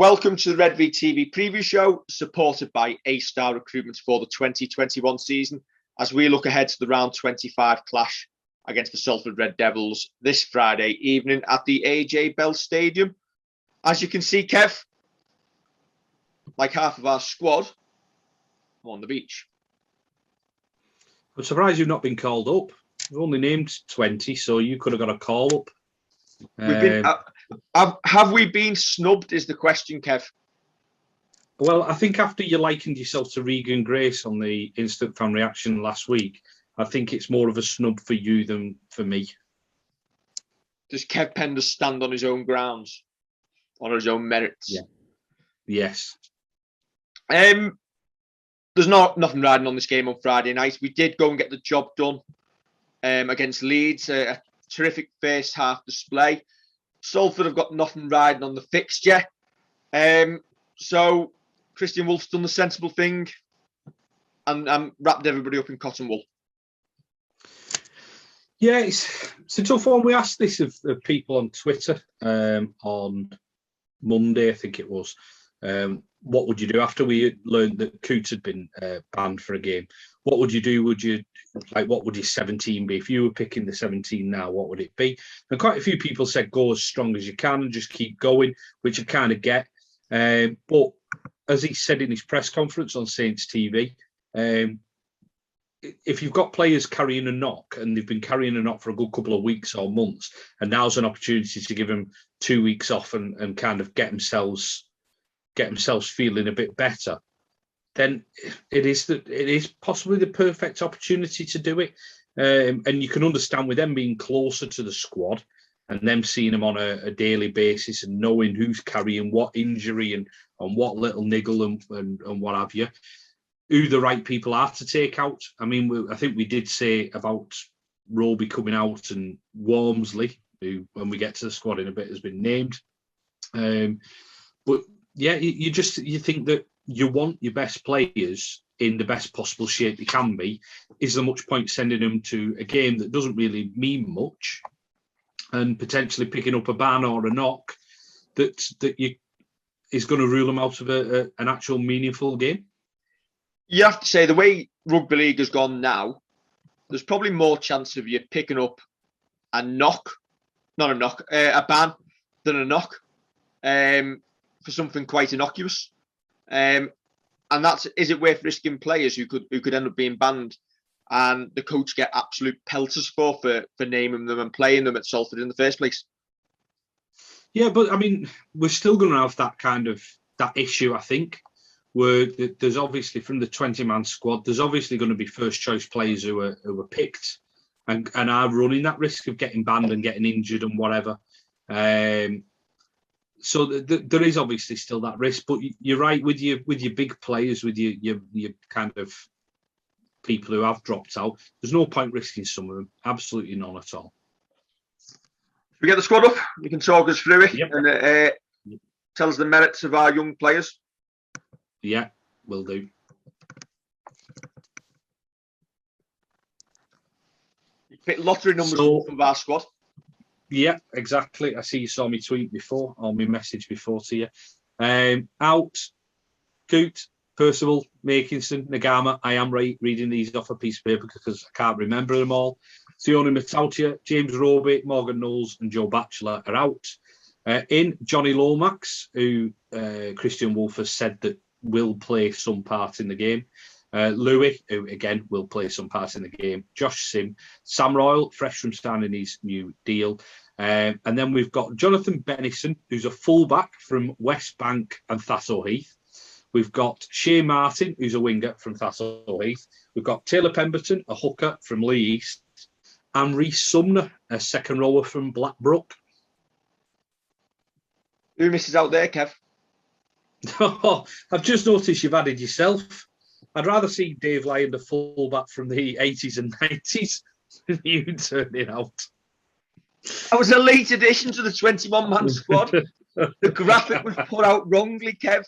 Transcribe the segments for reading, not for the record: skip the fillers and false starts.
Welcome to the Redvee TV preview show, supported by A-Star Recruitment for the 2021 season, as we look ahead to the round 25 clash against the Salford Red Devils this Friday evening at the AJ Bell Stadium. As you can see, Kev, like half of our squad, are on the beach. I'm surprised you've not been called up. We've only named 20, so you could have got a call up. Have we been snubbed is the question, Kev. Well, I think after you likened yourself to Regan Grace on the instant fan reaction last week, I think it's more of a snub for you than for me. Does Kev Penders stand on his own grounds, on his own merits? Yeah. Yes. There's nothing riding on this game on Friday night. We did go and get the job done against Leeds. A terrific first half display. Salford have got nothing riding on the fixture. So Christian Wolff's done the sensible thing and wrapped everybody up in cotton wool. Yeah, it's a tough one. We asked this of people on Twitter on Monday, I think it was. What would you do after we learned that Coots had been banned for a game? What would you do? What would your 17 be? If you were picking the 17 now, what would it be? And quite a few people said go as strong as you can and just keep going, which I kind of get. But as he said in his press conference on Saints TV, if you've got players carrying a knock and they've been carrying a knock for a good couple of weeks or months, and now's an opportunity to give them 2 weeks off and kind of get themselves feeling a bit better, then it is possibly the perfect opportunity to do it. And you can understand with them being closer to the squad and them seeing them on a daily basis and knowing who's carrying what injury and what little niggle and what have you, who the right people are to take out. I mean, I think we did say about Roby coming out and Wormsley, who, when we get to the squad in a bit, has been named. But yeah, you think that you want your best players in the best possible shape they can be. Is there much point sending them to a game that doesn't really mean much and potentially picking up a ban or a knock that is going to rule them out of an actual meaningful game? You have to say, the way rugby league has gone now, there's probably more chance of you picking up a ban than a knock for something quite innocuous. And is it worth risking players who could end up being banned and the coach get absolute pelters for naming them and playing them at Salford in the first place? Yeah, but I mean, we're still going to have that issue, I think, where there's obviously from the 20-man squad, there's obviously going to be first choice players who are picked and are running that risk of getting banned and getting injured and whatever. So there is obviously still that risk, but you're right with your big players, with your kind of people who have dropped out. There's no point risking some of them. Absolutely none at all. Should we get the squad up? You can talk us through it. Yep. And tell us the merits of our young players. Yeah, will do. You picked lottery numbers of our squad. Yeah, exactly. I see you saw me tweet before, or me message before to you. Out, Coot, Percival, Makinson, Nagama. I am reading these off a piece of paper because I can't remember them all. Sione Matautia, James Roby, Morgan Knowles and Joe Batchelor are out. In Johnny Lomax, who Christian Wolff has said that will play some part in the game. Louis, who again will play some part in the game. Josh Sim, Sam Royal, fresh from signing his new deal. And then we've got Jonathan Bennison, who's a fullback from West Bank and Thassel Heath. We've got Shea Martin, who's a winger from Thassel Heath. We've got Taylor Pemberton, a hooker from Lee East. And Reece Sumner, a second rower from Blackbrook. Who misses out there, Kev? I've just noticed you've added yourself. I'd rather see Dave Lyon, the fullback from the 80s and 90s, than you turning out. That was a late addition to the 21-man squad. The graphic was put out wrongly, Kev.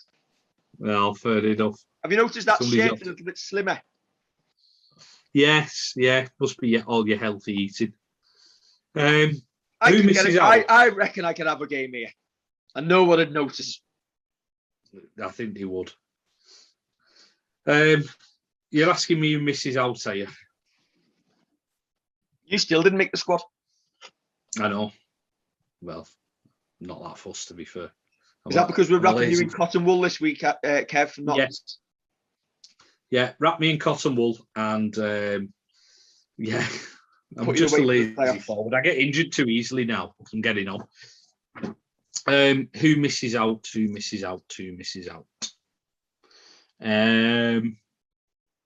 Well, fair enough. Have you noticed that shirt's a little bit slimmer? Yes, yeah. Must be all your healthy eating. I reckon I could have a game here. And no one would notice. I think they would. You're asking me who misses out, are you? You still didn't make the squad. I know. Well, not that fussed, to be fair. Is that because we're wrapping you in cotton wool this week, Kev? From not... Yes. Yeah, wrap me in cotton wool, and yeah, I'm just a lazy forward. I get injured too easily now. I'm getting on. Who misses out? Who misses out? Who misses out?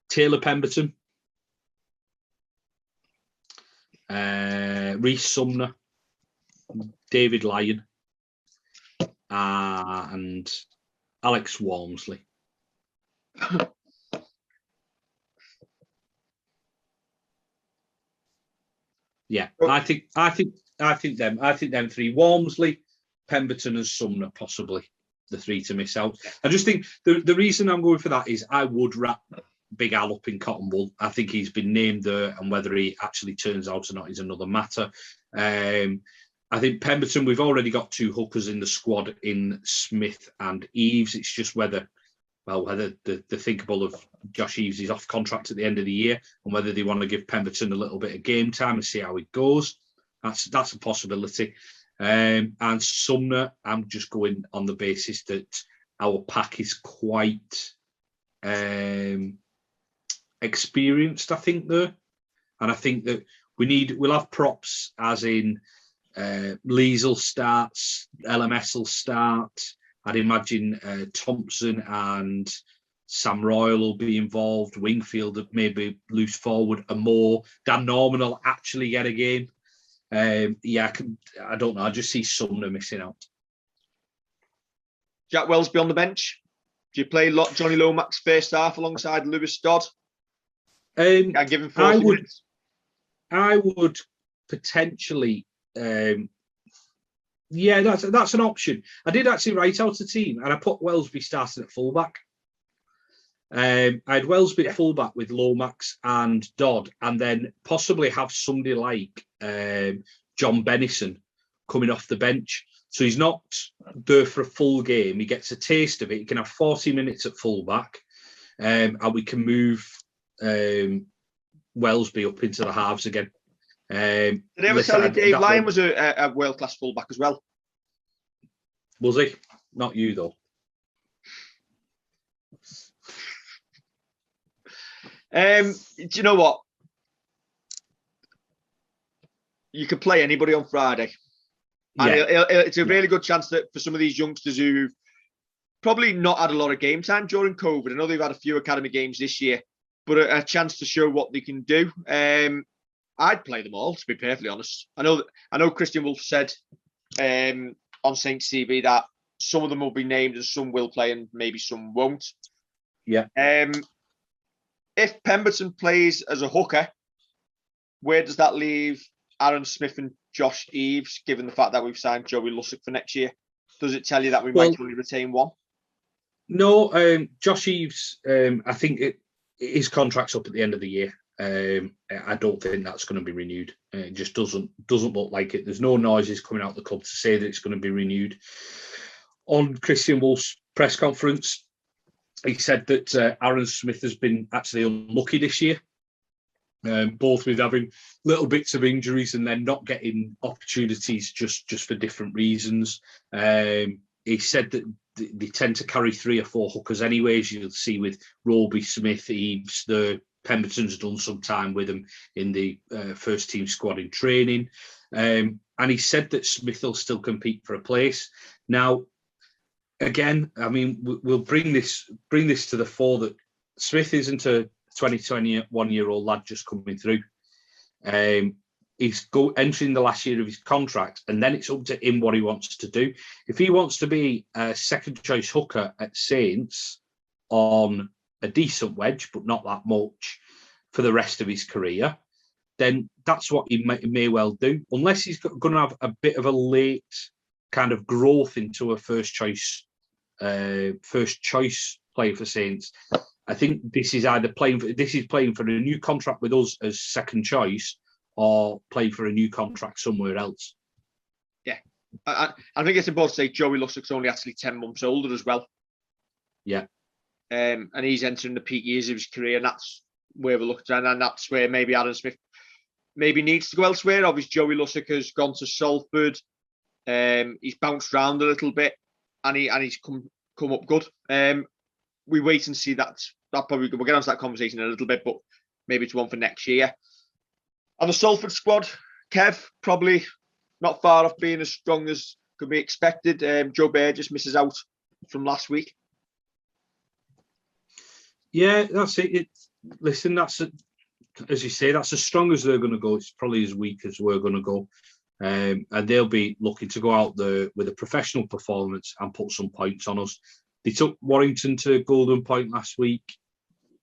Taylor Pemberton, Reece Sumner, David Lyon, and Alex Walmsley. Yeah, I think them three: Walmsley, Pemberton, and Sumner, possibly the three to miss out. I just think the reason I'm going for that is I would wrap Big Al up in cotton wool. I think he's been named there, and whether he actually turns out or not is another matter. I think Pemberton, we've already got two hookers in the squad in Smith and Eves. It's just whether they're thinkable of Josh Eves is off contract at the end of the year, and whether they want to give Pemberton a little bit of game time and see how it goes. That's a possibility. And Sumner, I'm just going on the basis that our pack is quite experienced, I think, there. And I think that we'll have props, as in Lees'll start, LMS will start. I'd imagine Thompson and Sam Royal will be involved. Wingfield, maybe loose forward, and more. Dan Norman will actually get a game. I don't know. I just see Sumner missing out. Jack Wellsby on the bench. Do you play Johnny Lomax first half alongside Lewis Dodd? I give him 40 minutes. I would potentially. Yeah, that's an option. I did actually write out a team, and I put Wellsby starting at fullback. I had Wellsby at fullback with Lomax and Dodd, and then possibly have somebody like John Bennison coming off the bench. So he's not there for a full game. He gets a taste of it. He can have 40 minutes at fullback, and we can move Wellsby up into the halves again. Did they ever tell you Dave Lyon was a world-class fullback as well? Was he? Not you, though. Do you know what? You could play anybody on Friday. And it's a really good chance that for some of these youngsters who've probably not had a lot of game time during COVID, I know they've had a few academy games this year, but a chance to show what they can do. I'd play them all, to be perfectly honest. I know Christian Wolf said on Saints TV that some of them will be named and some will play and maybe some won't. Yeah. If Pemberton plays as a hooker, where does that leave Aaron Smith and Josh Eves, given the fact that we've signed Joey Lussick for next year? Does it tell you that we might only retain one? No, Josh Eves, I think his contract's up at the end of the year. I don't think that's going to be renewed. It just doesn't look like it. There's no noises coming out of the club to say that it's going to be renewed. On Christian Wolf's press conference, he said that Aaron Smith has been actually unlucky this year, both with having little bits of injuries and then not getting opportunities just for different reasons. He said that they tend to carry 3 or 4 hookers anyways. You'll see with Roby, Smith, Eves, the Pemberton's done some time with him in the first team squad in training. And he said that Smith will still compete for a place. Now, again, I mean, we'll bring this to the fore that Smith isn't a 21-year-old lad just coming through. He's entering the last year of his contract, and then it's up to him what he wants to do. If he wants to be a second choice hooker at Saints on a decent wedge, but not that much, for the rest of his career, then that's what he may well do, unless he's going to have a bit of a late kind of growth into a first choice player for Saints. I think this is either playing for a new contract with us as second choice, or playing for a new contract somewhere else. Yeah, I think it's important to say Joey Lussick's only actually 10 months older as well. Yeah. And he's entering the peak years of his career, and that's where we're looking at, and that's where maybe Aaron Smith maybe needs to go elsewhere. Obviously, Joey Lussick has gone to Salford. He's bounced around a little bit, and he's come up good. We wait and see that probably we'll get onto that conversation in a little bit, but maybe it's one for next year. And the Salford squad, Kev, probably not far off being as strong as could be expected. Joe Bear just misses out from last week. Yeah, that's it. Listen, that's as you say, that's as strong as they're going to go. It's probably as weak as we're going to go. And they'll be looking to go out there with a professional performance and put some points on us. They took Warrington to Golden Point last week,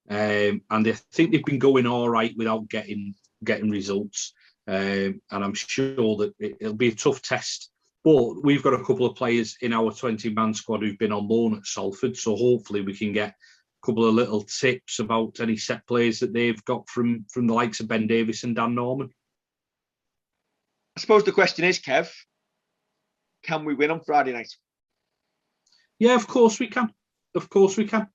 and I think they've been going all right without getting results. And I'm sure that it'll be a tough test. But we've got a couple of players in our 20-man squad who've been on loan at Salford, so hopefully we can get a couple of little tips about any set plays that they've got from the likes of Ben Davis and Dan Norman. I suppose the question is, Kev, can we win on Friday night? Yeah, of course we can. Of course we can.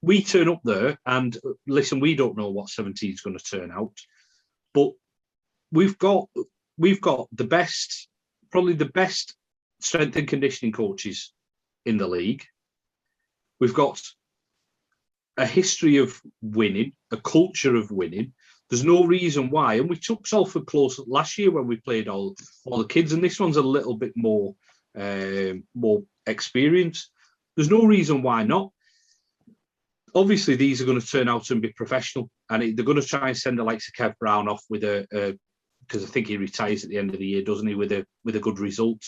We turn up there and listen, we don't know what 17 is going to turn out, but we've got the best, probably the best strength and conditioning coaches in the league. We've got a history of winning, a culture of winning. There's no reason why, and we took Salford close last year when we played all the kids, and this one's a little bit more experienced. There's no reason why not. Obviously, these are going to turn out and be professional, and they're going to try and send the likes of Kev Brown off with because I think he retires at the end of the year, doesn't he? With a good result,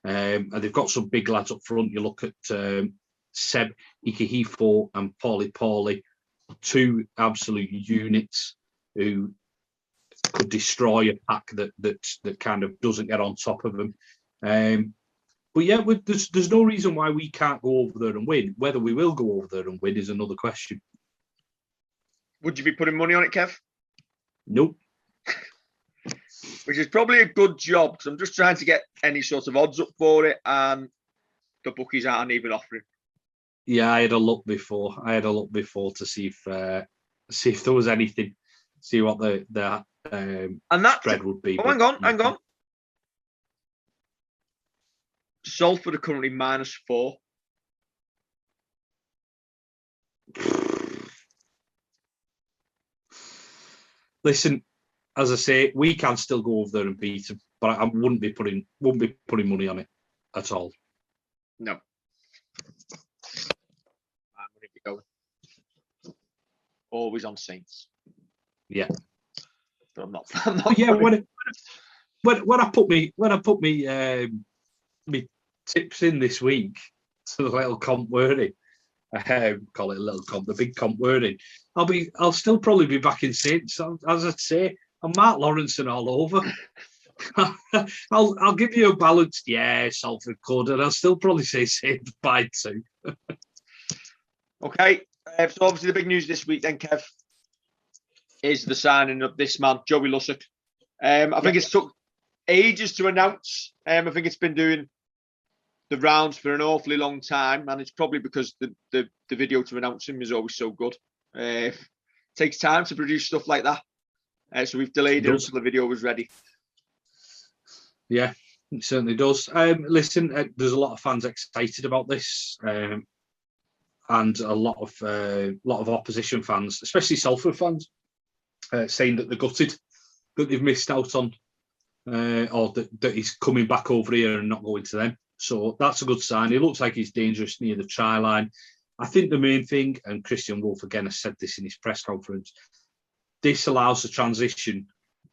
and they've got some big lads up front. You look at Seb Ikehifo and Paulie, two absolute units who could destroy a pack that kind of doesn't get on top of them. But yeah, there's no reason why we can't go over there and win. Whether we will go over there and win is another question. Would you be putting money on it, Kev? Nope. Which is probably a good job, because I'm just trying to get any sort of odds up for it, and the bookies aren't even offering. Yeah, I had a look before. To see if there was anything. See what the spread would be. Oh, hang on. Salford are currently -4. Listen, as I say, we can still go over there and beat them, but I wouldn't be putting money on it at all. No. I'm going to be going. Always on Saints. Yeah. But I'm not. Yeah. When I put me tips in this week to the little comp wording, call it a little comp, the big comp wording, I'll still probably be back in Saints. As I'd say, I'm Mark Lawrence and all over. I'll give you a balanced, Salford could, and I'll still probably say Saints by 2. Okay, so obviously the big news this week then, Kev, is the signing of this man, Joey Lussick. I think it's took ages to announce. I think it's been doing the rounds for an awfully long time, and it's probably because the video to announce him is always so good. It takes time to produce stuff like that, so we've delayed it until the video was ready. Yeah, it certainly does. Listen, there's a lot of fans excited about this, and a lot of opposition fans, especially Salford fans, saying that they're gutted that they've missed out on, or that he's coming back over here and not going to them. So that's a good sign. He looks like he's dangerous near the try line. I think the main thing, and Christian Wolf again has said this in his press conference, this allows the transition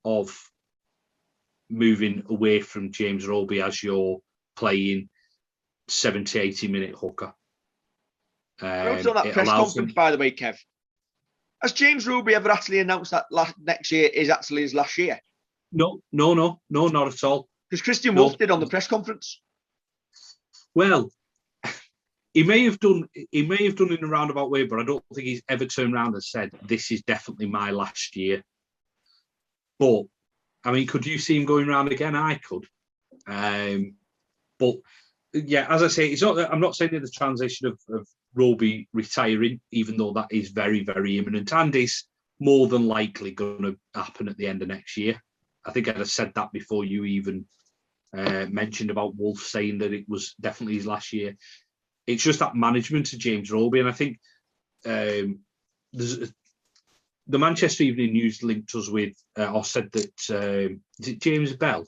of moving away from James Roby as you're playing 70, 80-minute hooker. I noticed on that press conference, by the way, Kev, has James Roby ever actually announced that next year is actually his last year? No, not at all. Because Christian Wolf did on the press conference. Well, he may have done in a roundabout way, but I don't think he's ever turned around and said, this is definitely my last year. But, I mean, could you see him going round again? I could. But yeah, as I say, it's not. I'm not saying that the transition of Roby retiring, even though that is very, very imminent and is more than likely going to happen at the end of next year. I think I'd have said that before you even mentioned about Wolf saying that it was definitely his last year. It's just that management of James Roby, and I think there's the Manchester Evening News linked us with, or said that is it James Bell?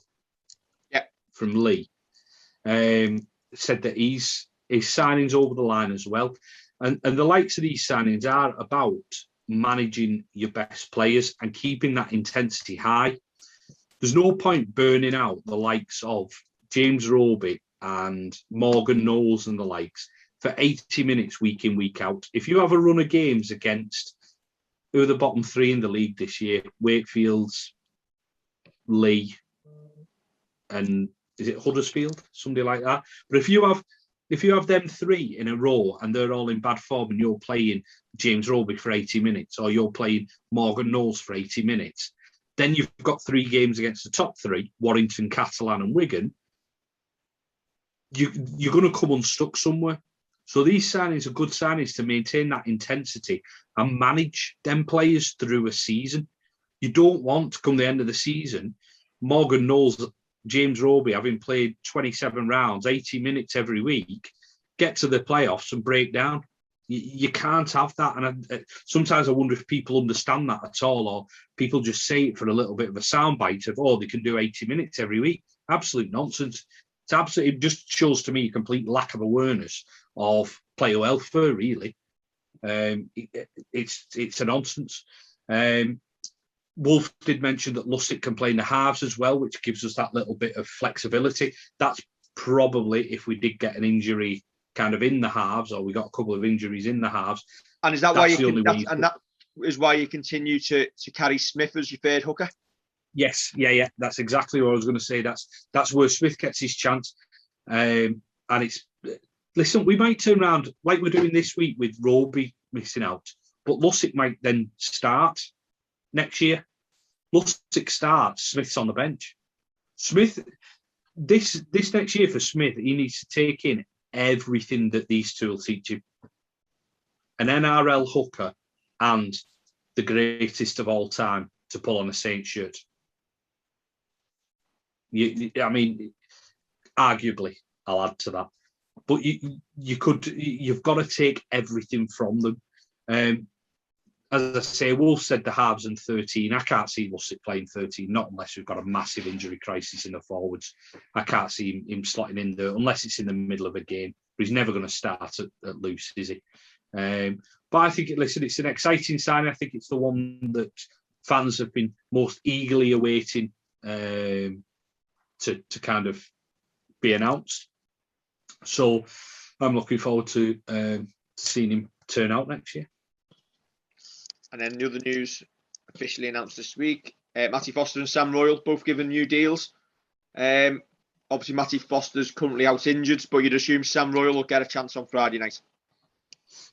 Yeah, from Lee. Said that his signings over the line as well. And the likes of these signings are about managing your best players and keeping that intensity high. There's no point burning out the likes of James Roby and Morgan Knowles and the likes for 80 minutes week in, week out. If you have a run of games against who are the bottom three in the league this year, Wakefield's, Lee, and is it Huddersfield, somebody like that? But if you have them three in a row and they're all in bad form and you're playing James Roby for 80 minutes or you're playing Morgan Knowles for 80 minutes, then you've got 3 games against the top 3, Warrington, Catalan and Wigan. You're going to come unstuck somewhere. So these signings are good signings to maintain that intensity and manage them players through a season. You don't want to come the end of the season, Morgan Knowles, James Roby, having played 27 rounds, 80 minutes every week, get to the playoffs and break down. You can't have that. And sometimes I wonder if people understand that at all, or people just say it for a little bit of a soundbite of, oh, they can do 80 minutes every week. Absolute nonsense. It just shows to me a complete lack of awareness of player welfare, really. It's a nonsense. Wolf did mention that Lussick can play in the halves as well, which gives us that little bit of flexibility. That's probably if we did get an injury kind of in the halves, or we got a couple of injuries in the halves. And is that why that is why you continue to carry Smith as your third hooker? Yes, yeah. That's exactly what I was going to say. That's where Smith gets his chance. And it's, listen, we might turn around like we're doing this week with Roby missing out, but Lussick might then start next year. Lussick starts, Smith's on the bench. Smith, this next year for Smith, he needs to take in everything that these two will teach him. An NRL hooker and the greatest of all time to pull on a Saints shirt. I mean, arguably, I'll add to that. But you've got to take everything from them. As I say, Wolf said the halves and 13. I can't see Lussick playing 13, not unless we've got a massive injury crisis in the forwards. I can't see him slotting in there unless it's in the middle of a game. But he's never going to start at loose, is he? But I think, listen, it's an exciting sign. I think it's the one that fans have been most eagerly awaiting to kind of be announced. So I'm looking forward to seeing him turn out next year. And then the other news officially announced this week, Matty Foster and Sam Royal both given new deals. Obviously, Matty Foster's currently out injured, but you'd assume Sam Royal will get a chance on Friday night.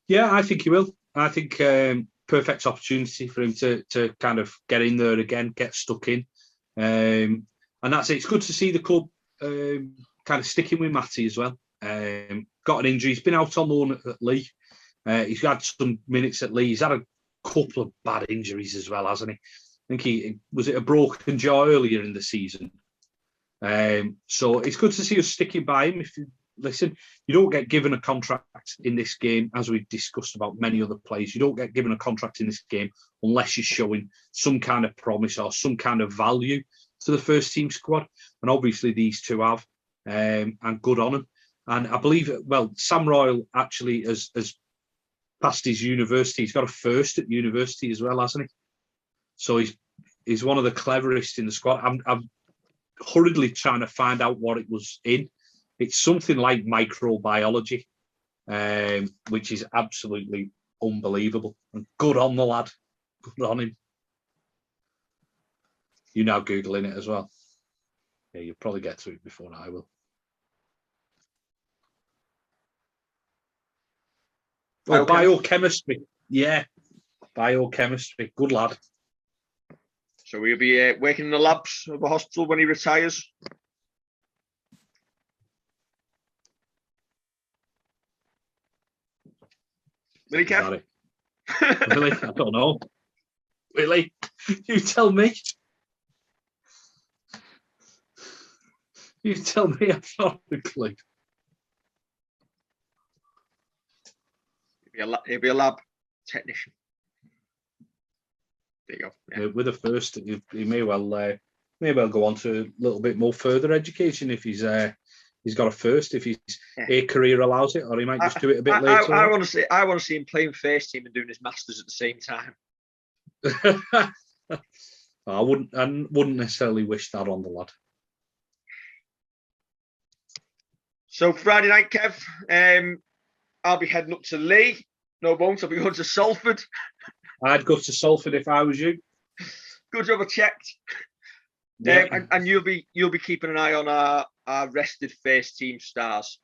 Yeah, I think he will. I think perfect opportunity for him to kind of get in there again, get stuck in. And that's it. It's good to see the club kind of sticking with Matty as well. Got an injury. He's been out on loan at Lee. He's had some minutes at Lee. He's had a couple of bad injuries as well, hasn't he? I think was it a broken jaw earlier in the season. So it's good to see us sticking by him. If you listen, you don't get given a contract in this game, as we've discussed about many other players. You don't get given a contract in this game unless you're showing some kind of promise or some kind of value to the first team squad. And obviously these two have, and good on them. And I believe, well, Sam Royal actually has passed his university. He's got a first at university as well, hasn't he? So he's one of the cleverest in the squad. I'm hurriedly trying to find out what it was in. It's something like microbiology, which is absolutely unbelievable. And good on the lad. Good on him. You're now Googling it as well. Yeah, you'll probably get to it before I will. Oh, biochemistry. Yeah, biochemistry. Good lad. So he'll be working in the labs of a hospital when he retires. Really, Is Kev? that it? Really? I don't know. Really? You tell me. You tell me. I've not a clue. He'll be a lab technician. There you go. Yeah. With a first, he may well go on to a little bit more further education if he's got a first, if his career allows it, or he might just do it a bit later. I want to see him playing first team and doing his masters at the same time. I wouldn't necessarily wish that on the lad. So Friday night, Kev, I'll be heading up to Lee. No, won't. I'll be going to Salford. I'd go to Salford if I was you. Good job, I checked. Yeah. And you'll be keeping an eye on our rested first team stars.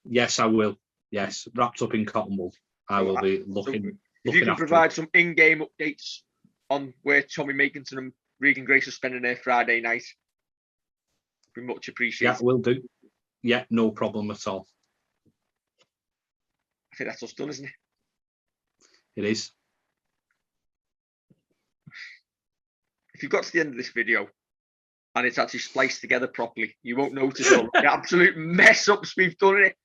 Yes, I will. Yes, wrapped up in cotton wool. I will be looking. If you can provide some in-game updates on where Tommy Makinson and Regan Grace are spending their Friday night, be much appreciated. Yeah, will do. Yeah, no problem at all. I think that's us done, isn't it? It is. If you've got to the end of this video and it's actually spliced together properly, you won't notice all the absolute mess ups we've done in it.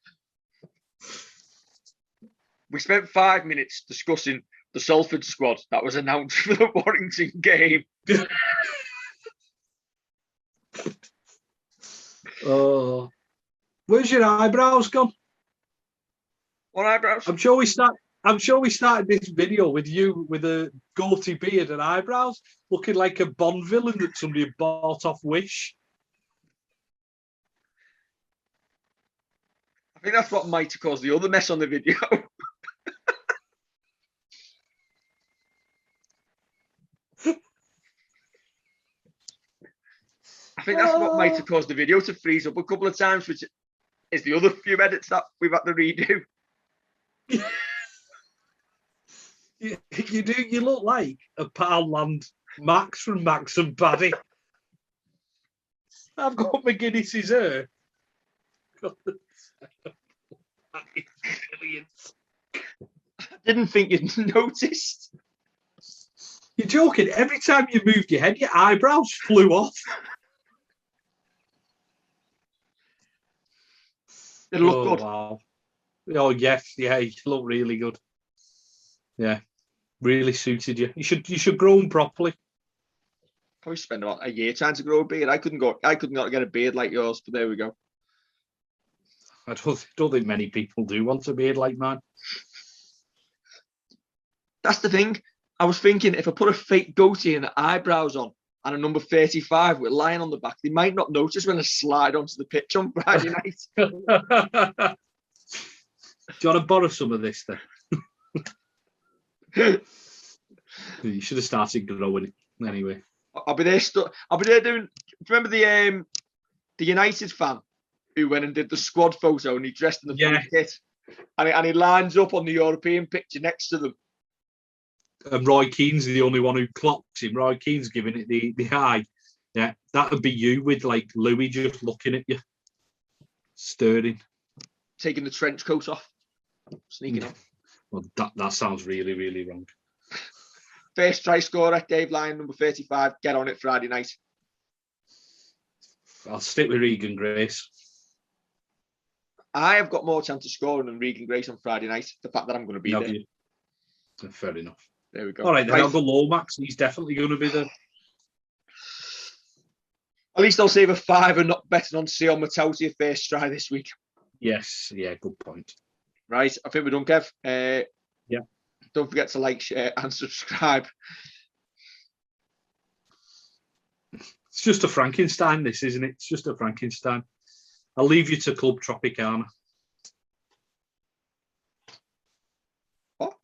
We spent 5 minutes discussing the Salford squad that was announced for the Warrington game. Oh, where's your eyebrows gone? What eyebrows? I'm sure we started this video with you with a goatee beard and eyebrows, looking like a Bond villain that somebody bought off Wish. I think that's what might have caused the other mess on the video. I think that's what might have caused the video to freeze up a couple of times, which is the other few edits that we've had to redo. You look like a Poundland Max from Max and Paddy. I've got McGuinness's hair. I didn't think you'd noticed. You're joking. Every time you moved your head, your eyebrows flew off. It looked good. Wow. Oh yes, yeah, you look really good. Yeah, really suited you. You should grow them properly. Probably spend about a year trying to grow a beard. I couldn't get a beard like yours, but there we go. I don't think many people do want a beard like mine. That's the thing. I was thinking if I put a fake goatee and eyebrows on and a number 35 with a lion on the back, they might not notice when I slide onto the pitch on Friday night. Do you want to borrow some of this then? You should have started growing it anyway. I'll be there doing. Remember the United fan who went and did the squad photo and he dressed in the full kit, and he lines up on the European picture next to them. And Roy Keane's the only one who clocks him. Roy Keane's giving it the eye. Yeah, that would be you with like Louis just looking at you, staring, taking the trench coat off, sneaking off. Well, that sounds really, really wrong. First try scorer, Dave Lyon, number 35. Get on it Friday night. I'll stick with Regan Grace. I have got more chance of scoring than Regan Grace on Friday night. The fact that I'm going to be there. Fair enough. There we go. All right, then I'll go Lomax. He's definitely going to be there. At least I'll save a five and not betting on Sion Matauti first try this week. Yes, yeah, good point. Right, I think we're done, Kev. Yeah. Don't forget to like, share, and subscribe. It's just a Frankenstein, this, isn't it? It's just a Frankenstein. I'll leave you to Club Tropicana. What?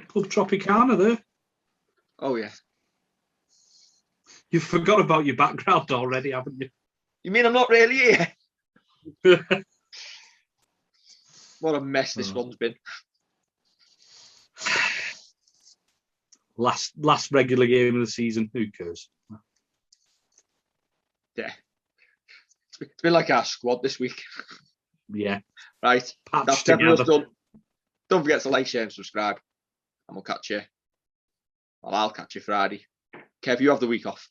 Club Tropicana there. Oh, yeah. You've forgot about your background already, haven't you? You mean I'm not really here? What a mess this one's been. Last regular game of the season. Who cares? Yeah. It's been like our squad this week. Yeah. Right. Patched That's definitely us done. Don't forget to like, share, and subscribe. And we'll catch you. Well, I'll catch you Friday. Kev, you have the week off.